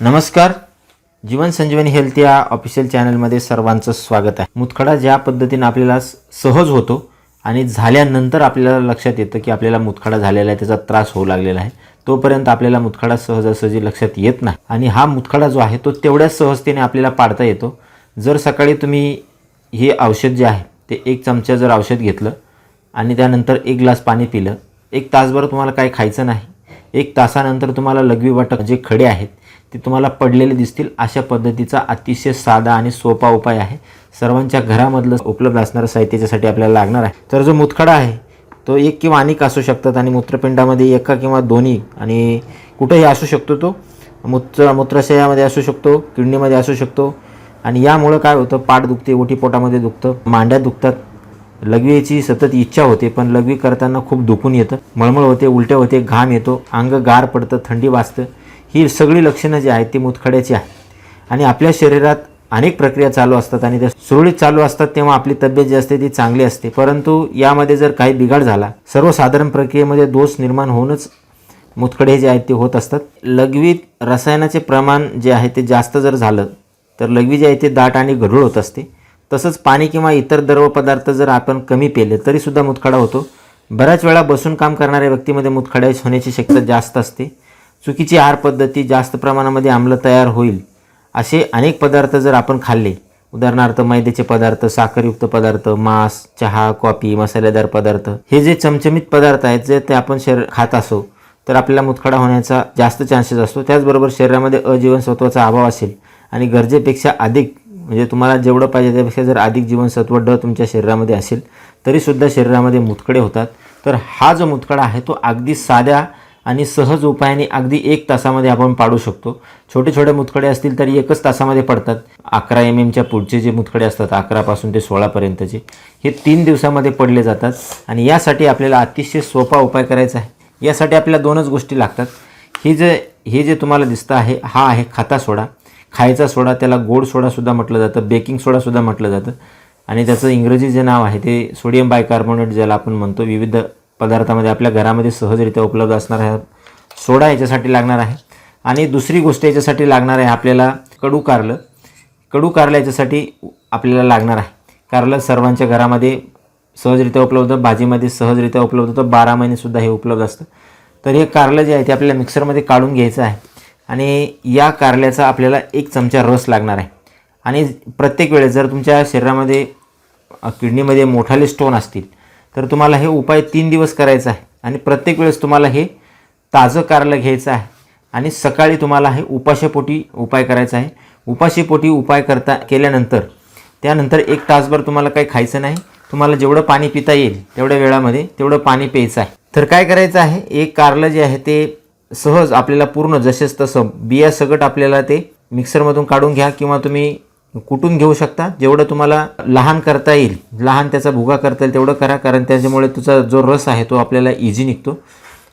नमस्कार. जीवन संजीवनी हेल्थ या ऑफिशियल चॅनलमध्ये सर्वांचं स्वागत आहे. मुतखडा ज्या पद्धतीने आपल्याला सहज होतो आणि झाल्यानंतर आपल्याला लक्षात येतं की आपल्याला मुतखडा झालेला आहे, त्याचा त्रास होऊ लागलेला आहे, तोपर्यंत आपल्याला मुतखडा सहजासहजी लक्षात येत नाही. आणि हा मुतखडा जो आहे तो तेवढ्याच सहजतेने आपल्याला पाडता येतो जर सकाळी तुम्ही हे औषध जे आहे ते 1 चमचा जर औषध घेतलं आणि त्यानंतर 1 ग्लास पाणी पिलं. 1 तासभर तुम्हाला काही खायचं नाही. 1 तासानंतर तुम्हाला लघवी वाटक जे खडे आहेत ते तुम्हाला पडलेले दिसतील. अशा पद्धतीचा अतिशय साधा आणि सोपा उपाय आहे. सर्वांच्या घरामधलं उपलब्ध असणारं साहित्यासाठी आपल्याला लागणार आहे. तर जो मुतखडा आहे तो 1 किंवा अनेक असू शकतात आणि मूत्रपिंडामध्ये 1 किंवा 2 आणि कुठेही असू शकतो. तो मूत्राशयामध्ये असू शकतो, किडनीमध्ये असू शकतो. आणि यामुळं काय होतं, पाठ दुखते, ओटीपोटामध्ये दुखतं, मांड्या दुखतात, लघवीची सतत इच्छा होते पण लघवी करताना खूप दुखून येतं, मळमळ होते, उलट्या होते, घाम येतो, अंग गार पडतं, थंडी वाजतं. ही सगळी लक्षणं जी आहेत ती मुतखड्याची आहेत. आणि आपल्या शरीरात अनेक प्रक्रिया चालू असतात आणि त्या सुरळीत चालू असतात तेव्हा आपली तब्येत जी असते ती चांगली असते. परंतु यामध्ये जर काही बिघाड झाला, सर्वसाधारण प्रक्रियेमध्ये दोष निर्माण होऊनच मुतखडे जे आहेत ते होत असतात. लघवीत रसायनाचे प्रमाण जे आहे ते जास्त जर झालं तर लघवी जी आहे ते दाट आणि गढूळ होत असते. तसंच पाणी किंवा इतर द्रव पदार्थ जर आपण कमी पिले तरीसुद्धा मुतखडा होतो. बऱ्याच वेळा बसून काम करणाऱ्या व्यक्तीमध्ये मुतखडा होण्याची शक्यता जास्त असते. चुकीची आहार पद्धती, जास्त प्रमाणामध्ये आम्ल तयार होईल असे अनेक पदार्थ जर आपण खाल्ले, उदाहरणार्थ मैद्याचे पदार्थ, साखरयुक्त पदार्थ, मांस, चहा, कॉफी, मसालेदार पदार्थ, हे जे चमचमीत पदार्थ आहेत जे ते आपण खात असो तर आपल्याला मुतखडा होण्याचा जास्त चान्सेस असतो. त्याचबरोबर शरीरामध्ये अजीवनसत्वाचा अभाव असेल आणि गरजेपेक्षा अधिक, म्हणजे तुम्हाला जेवढं पाहिजे त्यापेक्षा जर अधिक जीवनसत्व ड तुमच्या शरीरामध्ये असेल तरीसुद्धा शरीरामध्ये मुतखडे होतात. तर हा जो मुतखडा आहे तो अगदी साध्या आणि सहज उपायाने अगदी 1 तासामध्ये आपण पाडू शकतो. छोटे छोटे मुतखडे असतील तर 1च तासामध्ये पडतात. 11 mm पुढचे जे मुतखडे असतात 11 पासून ते 16 पर्यंतचे, हे 3 दिवसामध्ये पडले जातात. आणि यासाठी आपल्याला अतिशय सोपा उपाय करायचा आहे. यासाठी आपल्याला 2च गोष्टी लागतात. हे जे तुम्हाला दिसतं आहे हा आहे खाता सोडा, खायचा सोडा, त्याला गोड सोडासुद्धा म्हटलं जातं, बेकिंग सोडासुद्धा म्हटलं जातं. आणि त्याचं इंग्रजी जे नाव आहे ते सोडियम बायकार्बोनेट ज्याला आपण म्हणतो. विविध पदार्थामध्ये आपल्या घरामध्ये सहजरित्या उपलब्ध असणारा हा सोडा याच्यासाठी लागणार आहे. आणि दुसरी गोष्ट याच्यासाठी लागणार आहे आपल्याला कडू कारलं याच्यासाठी आपल्याला लागणार आहे. कारलं सर्वांच्या घरामध्ये सहजरित्या उपलब्ध, भाजीमध्ये सहजरित्या उपलब्ध होतं, 12 महिनेसुद्धा हे उपलब्ध असतं. तर हे कारलं जे आहे ते आपल्याला मिक्सरमध्ये काढून घ्यायचं आहे. आणि या कारल्याचा आपल्याला 1 चमचा रस लागणार आहे. आणि प्रत्येक वेळेस जर तुमच्या शरीरामध्ये किडनीमध्ये मोठाले स्टोन असतील तर तुम्हाला हे उपाय 3 दिवस करायचा आहे. आणि प्रत्येक वेळेस तुम्हाला हे ताजं कारलं घ्यायचं आहे आणि सकाळी तुम्हाला हे उपाशीपोटी उपाय करायचा आहे. उपाशीपोटी उपाय केल्यानंतर त्यानंतर 1 तासभर तुम्हाला काही खायचं नाही. तुम्हाला जेवढं पाणी पिता येईल तेवढ्या वेळामध्ये तेवढं पाणी प्यायचं आहे. तर काय करायचं आहे, एक कारलं जे आहे ते सहज आपल्याला पूर्ण जसेच तसं बिया सकट आपल्याला ते मिक्सरमधून काढून घ्या किंवा तुम्ही कुटून घेऊ शकता. जेवढं तुम्हाला लहान करता येईल, लहान त्याचा भुगा करता येईल तेवढं करा, कारण त्याच्यामुळे तुझा जो रस आहे तो आपल्याला इझी निघतो.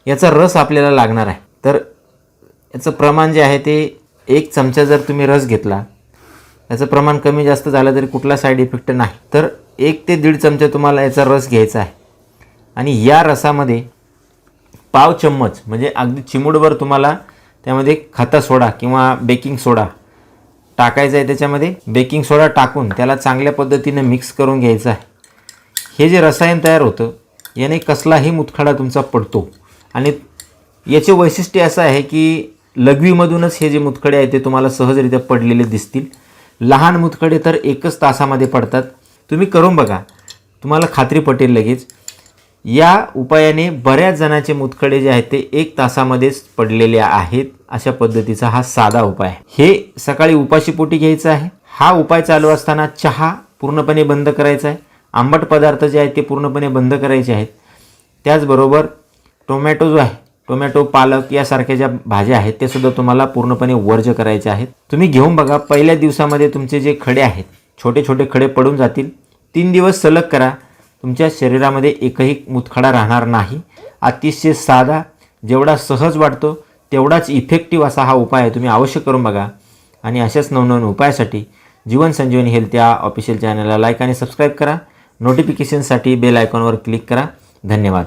याचा रस आपल्याला लागणार आहे. तर याचं प्रमाण जे आहे ते 1 चमचा जर तुम्ही रस घेतला, याचं प्रमाण कमी जास्त झालं तरी कुठला साईड इफेक्ट नाही. तर 1 ते 1.5 चमचा तुम्हाला याचा रस घ्यायचा आहे. आणि या रसामध्ये पाव चम्मच म्हणजे अगदी चिमूटभर तुम्हाला त्यामध्ये खाता सोडा किंवा बेकिंग सोडा टाकायचा आहे. त्याच्यामध्ये बेकिंग सोडा टाकून त्याला चांगल्या पद्धतीने मिक्स करून घ्यायचं आहे. हे जे रसायन तयार होतं याने कसलाही मुतखडा तुमचा पडतो. आणि याचे वैशिष्ट्य असं आहे की लघवीमधूनच हे जे मुतखडे आहेत ते तुम्हाला सहजरित्या पडलेले दिसतील. लहान मुतखडे तर 1च तासामध्ये पडतात. तुम्ही करून बघा, तुम्हाला खात्री पटेल लगेच. या उपायाने बऱ्याच जणांचे मुतखडे जे आहेत ते 1 तासामध्येच पडलेले आहेत. अशा पद्धतीचा हा साधा उपाय आहे. हे सकाळी उपाशीपोटी घ्यायचा आहे. हा उपाय चालू असताना चहा पूर्णपणे बंद करायचा आहे. आंबट पदार्थ जे आहेत ते पूर्णपणे बंद करायचे आहेत. त्याचबरोबर टोमॅटो जो आहे, टोमॅटो, पालक यासारख्या ज्या भाज्या आहेत ते सुद्धा तुम्हाला पूर्णपणे वर्ज्य करायचे आहेत. तुम्ही घेऊन बघा, पहिल्या दिवसामध्ये तुमचे जे खडे आहेत छोटे छोटे खडे पडून जातील. 3 दिवस सलग करा, तुमच्या शरीरामध्ये एकही मुतखडा राहणार नाही. अतिशय साधा, जेवढा सहज वाटतो तेवढाच इफेक्टिव्ह असा हा उपाय आहे. तुम्ही अवश्य करून बघा. आणि अशाच नवनवीन उपायासाठी जीवन संजीवनी हेल्थ या ऑफिशियल चॅनलला लाईक आणि सबस्क्राईब करा. नोटिफिकेशनसाठी बेल आयकॉनवर क्लिक करा. धन्यवाद.